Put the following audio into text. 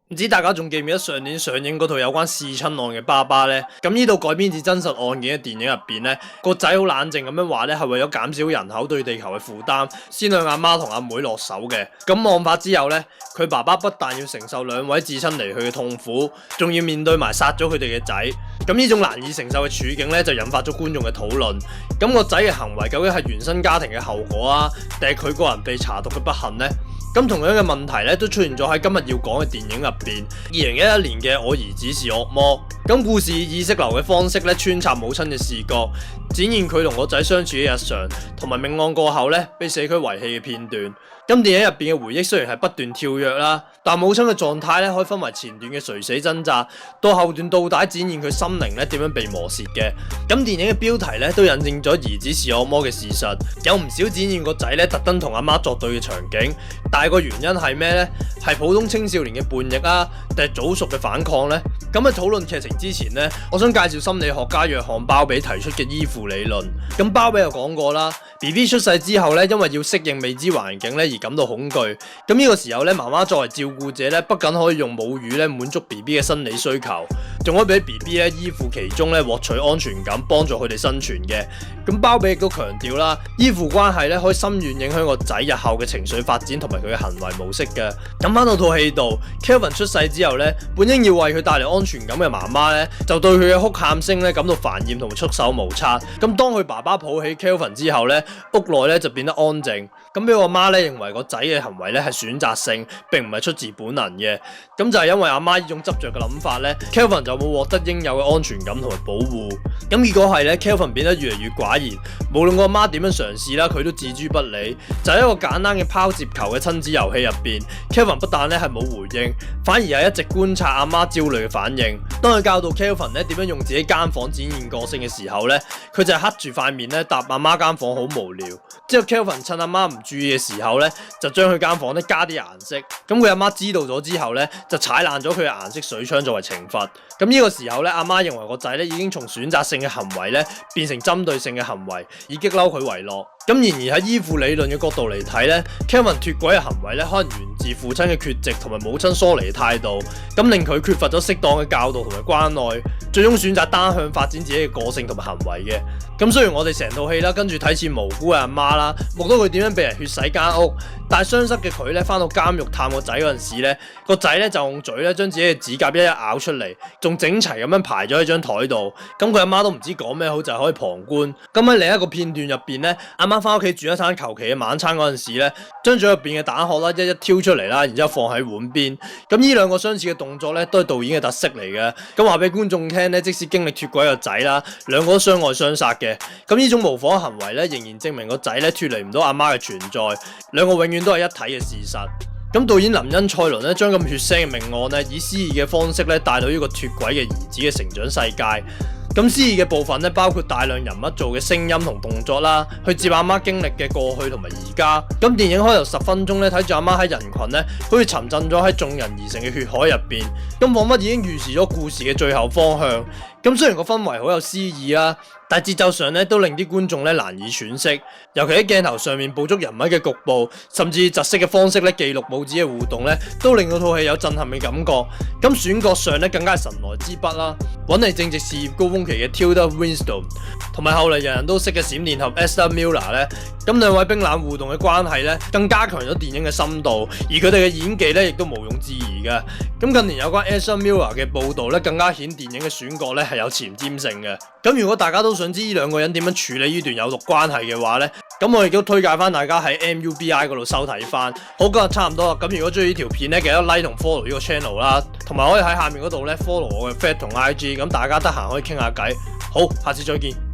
唔知大家仲記唔記得上年上映嗰套有關弑親案嘅爸爸呢？咁呢度改編自真實案件嘅電影入邊呢，個仔好冷靜咁樣話呢，係為咗減少人口對地球嘅負擔，先向阿媽同阿妹落手嘅。咁案發之後呢，佢爸爸不但要承受兩位至親離去嘅痛苦，仲要面對埋殺咗佢哋嘅仔。咁呢種難以承受嘅處境呢，就引發咗觀眾嘅討論。咁個仔嘅行為究竟係原生家庭嘅後果啊，定係佢個人被查毒嘅不幸呢？咁同樣嘅問題咧，都出現咗喺今日要講嘅電影入邊。2011年嘅《我兒子是惡魔》，咁故事以意識流嘅方式咧，穿插母親嘅視角，展現佢同個仔相處嘅日常，同埋命案過後咧被社區遺棄嘅片段。咁電影入邊嘅回憶雖然係不斷跳躍啦，但母親嘅狀態咧可以分為前段嘅垂死掙扎，到後段到底展現佢心靈咧點樣被磨蝕嘅。咁電影嘅標題咧都印證咗兒子是惡魔嘅事實，有唔少展現個仔咧特登同阿媽作對嘅場景，但係個原因係咩呢？係普通青少年嘅叛逆啊，定係早熟嘅反抗呢？咁喺討論劇情之前呢，我想介紹心理學家約翰鮑比提出嘅依附理論。咁鮑比又講過啦 ，BB 出世之後咧，因為要適應未知環境咧而感到恐懼。咁呢個時候咧，媽媽作為照顧者咧，不僅可以用母語咧滿足 BB 嘅生理需求，仲可以俾 BB 咧依附其中咧獲取安全感，幫助佢哋生存嘅。咁鮑比亦都強調啦，依附關係咧可以深遠影響個仔日後嘅情緒發展同埋佢嘅行為模式嘅。咁翻到套戲度 ，Kelvin 出世之後咧，本應要為佢帶嚟安全感嘅媽媽咧，就對佢嘅哭喊聲咧感到煩厭同埋束手無策。咁當佢爸爸抱起 Kelvin 之後咧，屋內咧就變得安靜。咁俾我媽咧認為個仔嘅行為咧係選擇性，並唔係出自本能嘅。咁就係因為阿媽呢種執着嘅諗法咧 ，Kelvin 就冇獲得應有嘅安全感同埋保護。咁結果係咧 ，Kelvin 變得越嚟越寡言，無論個阿媽點樣嘗試啦，佢都置諸不理。就喺一個簡單嘅拋接球嘅親子遊戲入邊 ，Kelvin 不但咧係冇回應，反而係一直觀察阿媽焦慮嘅反應。當佢教導 Kelvin 咧點樣用自己間房展現個性嘅時候咧，佢就係黑住塊面咧答阿媽間房好無聊。之後 Kelvin 趁阿媽唔注意嘅時候咧，就將佢間房咧加啲顏色。咁佢阿媽知道咗之後咧，就踩爛咗佢嘅顏色水槍作為懲罰。咁呢個時候咧，阿媽認為個仔咧已經從選擇性嘅行為咧變成針對性嘅行為，以激嬲佢為樂。咁然而喺依附理論嘅角度嚟睇咧 ，Kelvin 脫軌嘅行為咧，可能源自父親嘅缺席同埋母親疏離嘅態度，咁令佢缺乏咗適當嘅教導同埋關愛，最終選擇單向發展自己嘅個性同埋行為嘅。咁雖然我哋成套戲啦，跟住睇似無辜嘅阿媽啦，目睹佢點樣被人血洗間屋，但係傷失嘅佢咧，翻到監獄探個仔嗰陣時咧，個仔咧就用嘴咧將自己嘅指甲一咬出嚟，仲整齊咁樣排咗喺張台度。咁佢阿媽都唔知講咩好，就係可以旁觀。咁喺另一個片段入邊咧，阿媽翻屋企煮一餐求其嘅晚餐嗰陣時咧，將嘴入邊嘅蛋殼啦一挑出嚟啦，然之後放喺碗邊。咁呢兩個相似嘅動作咧，都係導演嘅特色嚟嘅。咁話俾觀眾聽咧，即使經歷脫軌個仔啦，兩個都相愛相殺嘅。咁呢種模仿行為咧，仍然證明個仔咧脫離唔到阿媽嘅存在，兩個永遠都係一體嘅事實。咁導演林恩賽倫咧，將咁血腥嘅命案咧，以詩意嘅方式咧，帶到呢個脫軌嘅兒子嘅成長世界。咁詩意嘅部分咧，包括大量人物做嘅聲音同動作啦，去接阿媽經歷嘅過去同埋而家。咁電影開頭10分鐘咧，睇住阿媽喺人群咧，好似沉浸咗喺眾人而成嘅血海入邊，咁彷彿已經預示咗故事嘅最後方向。咁雖然個氛圍好有詩意啦，但係節奏上咧都令啲觀眾咧難以喘息，尤其喺鏡頭上面捕捉人物嘅局部，甚至窒息嘅方式咧記錄母子嘅互動咧，都令到套戲有震撼嘅感覺。咁選角上咧更加係神來之筆啦，揾嚟正值事業高峰期嘅 Tilda Swinton， 同埋後嚟人人都識嘅閃電俠 Ezra Miller 咧，咁兩位冰冷互動嘅關係咧，更加強咗電影嘅深度，而佢哋嘅演技咧亦都毋庸置疑嘅。咁近年有關 Ezra Miller 嘅報導咧，更加顯電影嘅選角咧係有前瞻性嘅。咁如果大家都想知呢兩個人點樣處理呢段有毒關係嘅話咧，咁我亦都推介翻大家喺 MUBI 嗰度收睇翻。好，今日差唔多啦。咁如果中意呢條片咧，記得 like 同 follow 呢個 channel 啦，同埋可以喺下面嗰度咧 follow 我嘅 Fat 同 IG。咁大家得閒可以傾下偈。好，下次再見。